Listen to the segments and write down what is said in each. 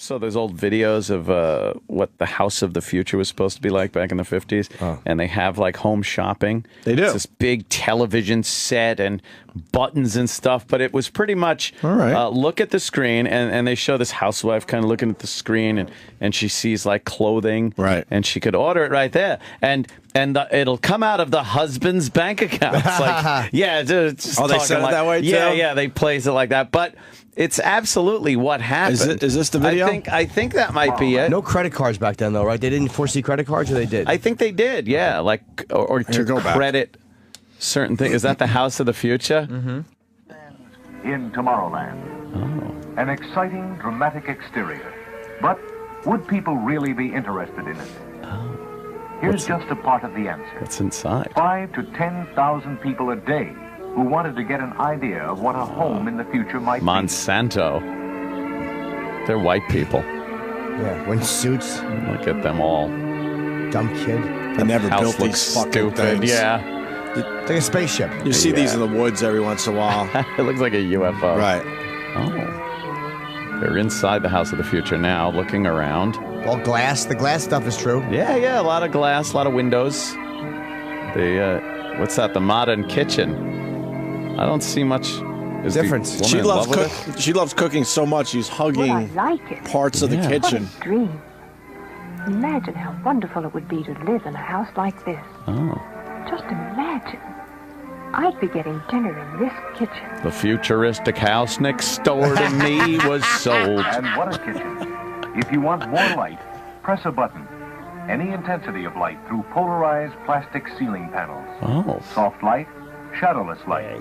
saw those old videos of what the house of the future was supposed to be like back in the 50s. And they have like home shopping. They do. It's this big television set and buttons and stuff. But it was pretty much look at the screen. And they show this housewife kind of looking at the screen. And she sees like clothing. Right. And she could order it right there. And it'll come out of the husband's bank account. It's like, yeah. Just they said it that way, too? Yeah, they place it like that. But it's absolutely what happened. Is this the video? I think that might be it. No credit cards back then, though, right? They didn't foresee credit cards, or they did? I think they did, yeah. Like, or to credit certain things. Is that the house of the future? Mm-hmm. In Tomorrowland. Oh. An exciting, dramatic exterior. But would people really be interested in it? Oh. Here's just a part of the answer. What's inside? 5,000 to 10,000 people a day who wanted to get an idea of what a home in the future might Monsanto. They're white people. Yeah, wearing suits. Look at them all. Dumb kid. They never built these fucking things. Yeah. It's like a spaceship. You see these in the woods every once in a while. It looks like a UFO. Right. Oh. They're inside the house of the future now, looking around. All glass. The glass stuff is true. Yeah, a lot of glass, a lot of windows. What's that? The modern kitchen. I don't see much difference. She loves cooking so much. She's hugging parts of the kitchen. What a dream. Imagine how wonderful it would be to live in a house like this. Oh. Just imagine. I'd be getting dinner in this kitchen. The futuristic house next door to me was sold. And what a kitchen. If you want more light, press a button. Any intensity of light through polarized plastic ceiling panels. Oh. Soft light, shadowless light.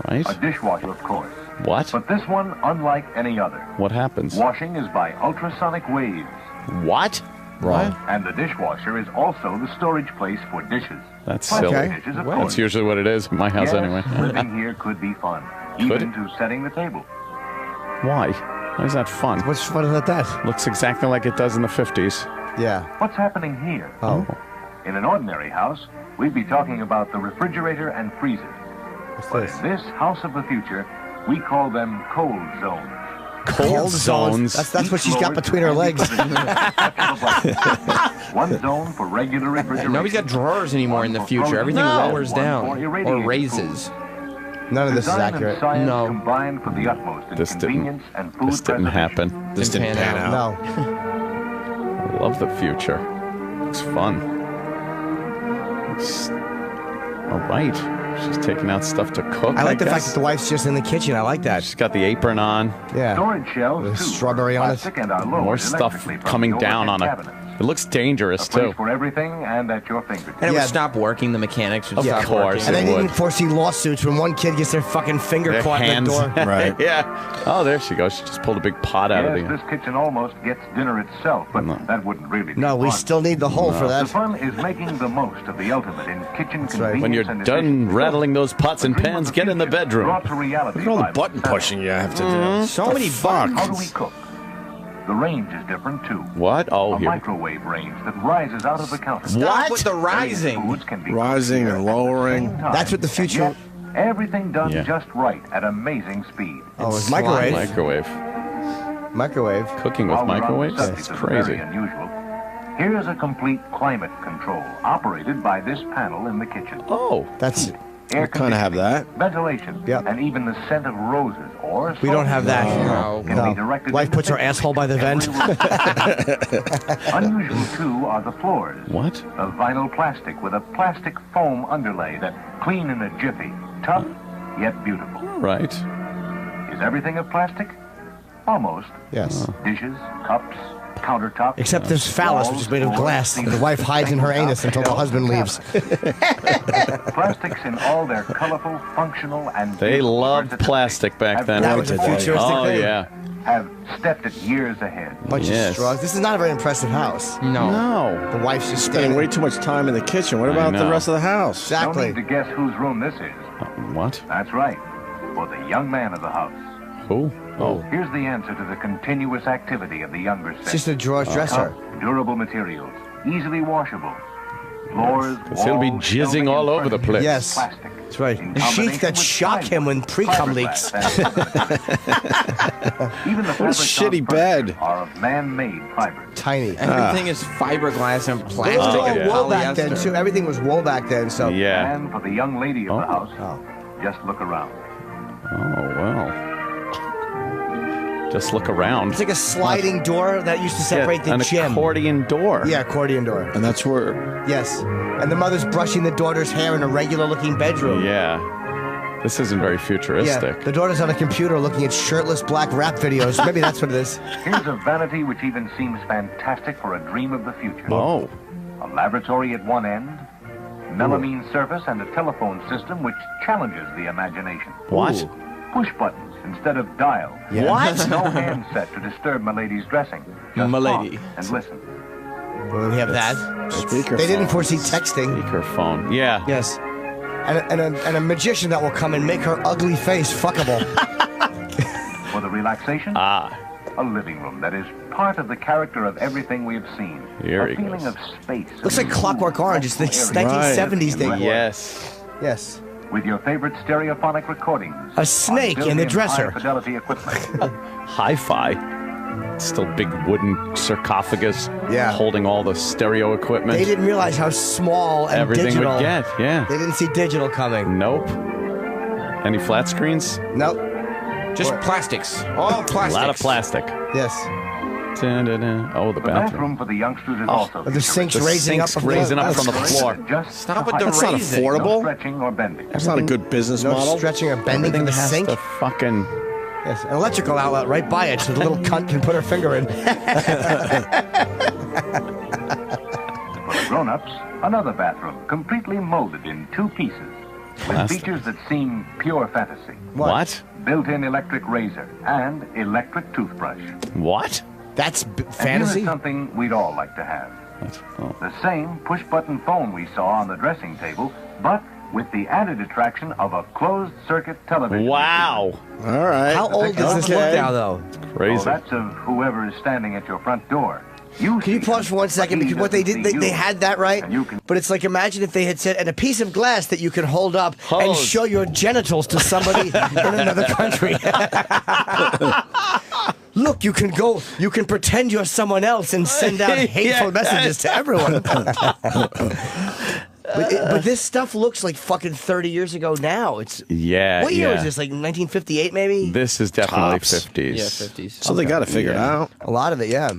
Right. A dishwasher, of course. What? But this one, unlike any other. What happens? Washing is by ultrasonic waves. What? Wrong. And the dishwasher is also the storage place for dishes. That's Plastic silly. Dishes, of That's course. usually what it is in my house anyway. Living here could be fun. Even to setting the table. Why? Why is that fun? What's fun about that? Looks exactly like it does in the 50s. Yeah. What's happening here? Oh. In an ordinary house, we'd be talking about the refrigerator and freezer. What's But this? in this house of the future, we call them cold zones. Cold zones? That's what she's got between her legs. One zone for regular refrigeration. Nobody's got drawers anymore in the future. Everything lowers down or raises. None of this is Design and accurate. science No. combined for the utmost in convenience and food This didn't preservation. happen. This didn't pan out. No. I love the future. It's fun. It's... All right. She's taking out stuff to cook. I like the fact guess. that the wife's just in the kitchen. I like that. She's got the apron on. Yeah. Storage shelves, With too. strawberry on it. Plastic and are lowered More stuff electrically from coming the down on overhead it. cabinets. It looks dangerous, A place too. for everything and at your fingertips. And it Yeah. would stop working. The mechanics would Of stop course. working. And they It didn't would. foresee lawsuits when one kid gets their fucking finger Their caught hands. in the door. Right. Yeah. Oh, there she goes. She just pulled a big pot out of Yes, the... this kitchen almost gets dinner itself, but that wouldn't really be No, we fun. still need the hole for The that. fun is making the most of the ultimate in kitchen right. convenience When you're and done efficiency. rattling those pots and The dream pans, of get in the future bedroom. brought to reality Look at all the by button Monsanto. pushing you have to do. So many buttons. How do we cook? The range is different too. What? Oh, A here. microwave range that rises out of the counter. Stop with the rising. Foods can be Rising cooked and here at the lowering. same time. That's what the And future- yet, everything done Yeah. just right at amazing speed. Oh, it's microwave. Microwave. Microwave. Cooking with While we're on the microwaves? subject That's of the very crazy. unusual, here's a complete climate control operated by this panel in the kitchen. Oh. That's... Air We kind of have that. ventilation, Yep. and even the scent of roses or We don't have that. No. can be directed Wife into puts her thickness asshole by the vent. every room. Unusual too are the floors. What? Of vinyl plastic with a plastic foam underlay that clean in a jiffy. Tough, yet beautiful. Right. Is everything of plastic? Almost. Yes. Dishes, cups, countertops. Except this phallus, which is made of glass. The wife hides in her anus until the husband leaves. Plastics in all their colorful, functional, and They beautiful loved versatility plastic back have then. That was a futuristic Oh, thing. yeah. have stepped it years ahead. Bunch Yes. of straws. This is not a very impressive house. No. No. The wife's just Spending standing. way too much time in the kitchen. What about the know. rest of the house? No Exactly. need to guess whose room this is. What? That's right. For the young man of the house. Who? Oh. Here's the answer to the continuous activity of the younger sex. It's just a drawers dresser. Tough, durable materials, easily washable. Floors, 'Cause he'll be walls, jizzing shelving, all and over the furniture, place. Yes. Plastic. That's right. Sheets that shock him when pre-cum leaks. Even the What a shitty bed. are of man-made fibers. Tiny. Everything is fiberglass and It was plastic all and wool back then, polyester. too. Everything was wool back then, so... Yeah. And for the young lady of the house, just look around. Oh, well. Just look around. It's like a sliding door that used to separate the an gym. accordion door. Yeah, accordion door. And that's where... Yes. And the mother's brushing the daughter's hair in a regular-looking bedroom. Yeah. This isn't very futuristic. Yeah, the daughter's on a computer looking at shirtless black rap videos. Maybe that's what it is. Here's a vanity which even seems fantastic for a dream of the future. Oh. A laboratory at one end, melamine surface, and a telephone system which challenges the imagination. What? Ooh. Push buttons instead of dial. Yeah. What? No handset to disturb my lady's dressing. Just Milady. talk and listen. Well, we have that. Speakerphone. They didn't foresee texting. Speakerphone. Yeah. Yes. And a magician that will come and make her ugly face fuckable. For the relaxation, a living room that is part of the character of everything we have seen. Here a he feeling goes. of space. Looks like Clockwork Orange. It's the 1970s thing. Yes. Yes. With your favorite stereophonic recordings. A snake in the dresser. High-fidelity equipment. Hi-fi. Still big wooden sarcophagus holding all the stereo equipment. They didn't realize how small and everything digital. would get, yeah. They didn't see digital coming. Nope. Any flat screens? Nope. Just plastics. All A plastics. lot of plastic. Yes. Dun-dun-dun. Oh, the The bathroom. bathroom for the youngsters is also The sink's The raising up. sink's raising up from the floor. Just Stop with the That's not raising. affordable. no stretching or bending. That's not a good business No model. stretching or bending Everything from the has sink. to fucking... Yes, an electrical outlet right by it, so the little cunt can put her finger in. For the grown-ups, another bathroom completely molded in two pieces. With Plastic. features that seem pure fantasy. What? Built-in electric razor and electric toothbrush. What? That's And fantasy. here's something we'd all like to have. Oh. The same push-button phone we saw on the dressing table, but with the added attraction of a closed-circuit television. Wow. All right. How old does this look now, though? Well, Crazy. that's of whoever is standing at your front door. Can you pause for 1 second? Because what they did, they had that right. But it's like, imagine if they had said, and a piece of glass that you can hold up and Hose. show your genitals to somebody in another country. Look, you can pretend you're someone else and send out hateful messages to everyone. But this stuff looks like fucking 30 years ago now. It's Yeah, What year yeah. was this? Like 1958, maybe? This is definitely Tops. 50s. Yeah, 50s. So they got to figure it out. A lot of it, yeah.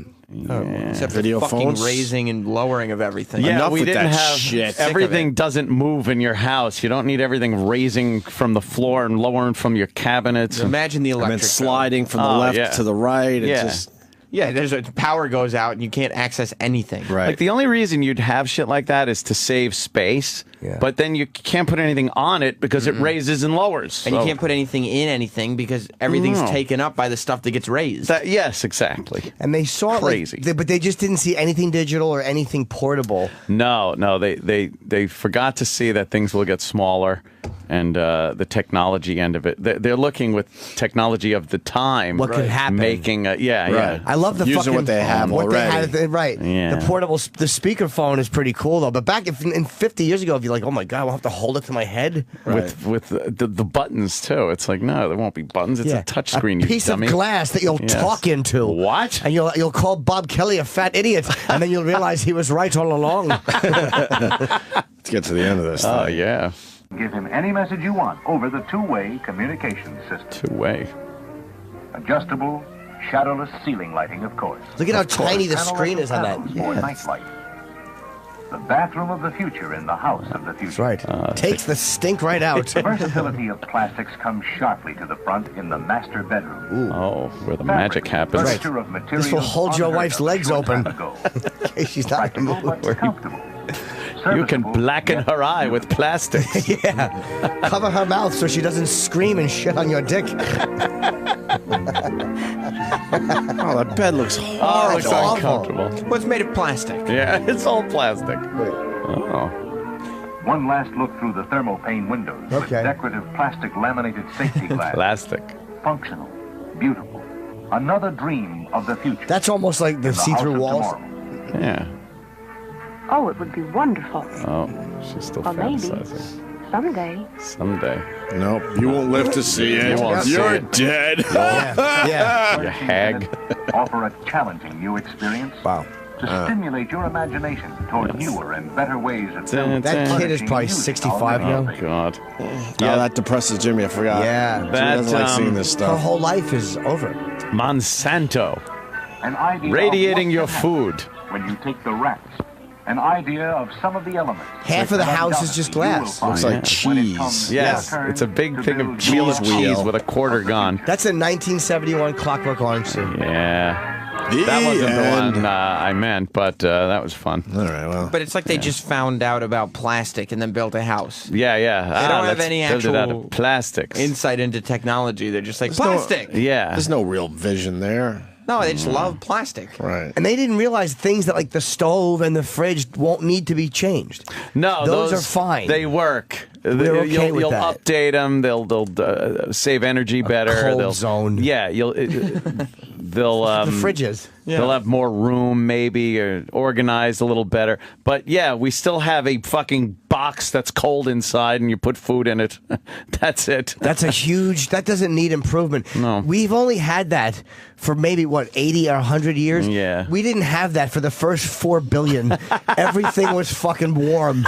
Except for Video fucking phones. raising and lowering of everything. Yeah, Enough we with didn't that have shit. everything Sick of it. doesn't move in your house. You don't need everything raising from the floor and lowering from your cabinets. Imagine the And electric. then sliding from the Oh, left yeah. to the right. It Yeah. just, Yeah, there's a power goes out and you can't access anything. right. Like the only reason you'd have shit like that is to save space. Yeah. But then you can't put anything on it because it raises and lowers. And you So can't put anything in anything because everything's No. taken up by the stuff that gets raised. yes, exactly. And they saw Crazy. it, but they just didn't see anything digital or anything portable. No, they forgot to see that things will get smaller, and the technology end of it. They're looking with technology of the time. What could happen. Making yeah. I love the Using fucking what they have already. Right. Yeah. The portable, the speakerphone is pretty cool though. But back in 50 years ago, if you're like, oh my god, I'll have to hold it to my head. With the buttons too. It's like no, there won't be buttons. It's a touch screen. A piece of glass that you'll talk into. What? And you'll call Bob Kelly a fat idiot, and then you'll realize he was right all along. Let's get to the end of this. Oh thing. yeah, Give him any message you want over the two-way communication system. two-way. Adjustable, shadowless ceiling lighting, of course. Look at how Of course, tiny the panel screen is on that. panels for nightlight. The bathroom of the future in the house of the future. That's right. Takes the stink right out. The versatility of plastics comes sharply to the front in the master bedroom. Oh, where the magic happens. Furniture of materials This will hold your unheard wife's of legs a short open. time ago. In case she's not in the Practical mood. but comfortable. You can Serviceable, blacken yet her eye with plastic. Yeah. Cover her mouth so she doesn't scream and shit on your dick. Oh, that bed looks Oh, horrible. it's awful. uncomfortable. What's made of plastic? Yeah, it's all plastic. Oh, One last look through the thermopane windows with Okay. decorative plastic laminated safety glass. plastic. Functional, beautiful. Another dream of the future. That's almost like the in the house see-through of walls. tomorrow. Yeah. Oh, it would be wonderful. Oh, she's still Or maybe fantasizing. Someday. Someday. Nope, you won't live to see it. You're dead. Yeah. You hag. Offer a challenging new experience. Wow. To stimulate your imagination toward newer and better ways of filming. That kid is probably 65 now. Oh, God. Yeah, that depresses Jimmy. I forgot. Yeah. Jimmy doesn't like seeing this Her stuff. whole life is over. Monsanto. An idea Radiating of your what can happen food. when you take the rats. An idea of some of the elements. Half of the house is just glass. Looks like cheese. Yes, it's a big thing of cheese with a quarter gone. That's a 1971 Clockwork Orange scene. Yeah. That wasn't the one I meant, but that was fun. All right, well. But it's like they just found out about plastic and then built a house. Yeah, yeah. They don't have any build it out actual of plastics. insight into technology. They're just like, plastic! Yeah. There's no real vision there. No, they just love plastic. Right. And they didn't realize things that like the stove and the fridge won't need to be changed. No, those are fine. They work. We're okay with you'll that. update them. They'll save energy better. Cold They'll zone. Yeah, they'll The fridges. They'll have more room, maybe, or organized a little better. But yeah, we still have a fucking box that's cold inside, and you put food in it. That's it. That's a huge. That doesn't need improvement. No. We've only had that for maybe what 80 or 100 years. Yeah. We didn't have that for the first 4 billion. Everything was fucking warm.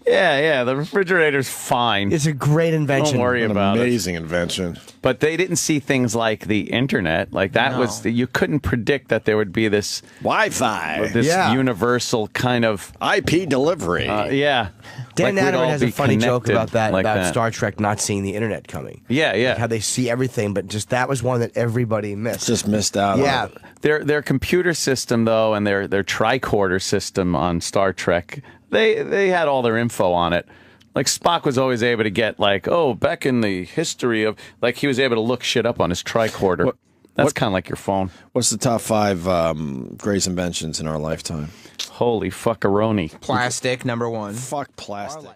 Yeah. The refrigerator's fine. It's a great invention. Don't worry An about it. amazing invention. But they didn't see things like the internet. Like that was you couldn't predict that there would be this Wi-Fi. universal kind of IP delivery. yeah. Dan Like we'd Natterman all has a be funny joke connected about that, like about that. Star Trek not seeing the internet coming. Yeah. Like how they see everything, but just that was one that everybody missed. Just missed out Yeah. on it. Their computer system though, and their tricorder system on Star Trek, they had all their info on it. Like Spock was always able to get like, oh, back in the history of, like he was able to look shit up on his tricorder. That's kind of like your phone. What's the top 5 greatest inventions in our lifetime? Holy fuckaroni. Plastic, number one. Fuck plastic.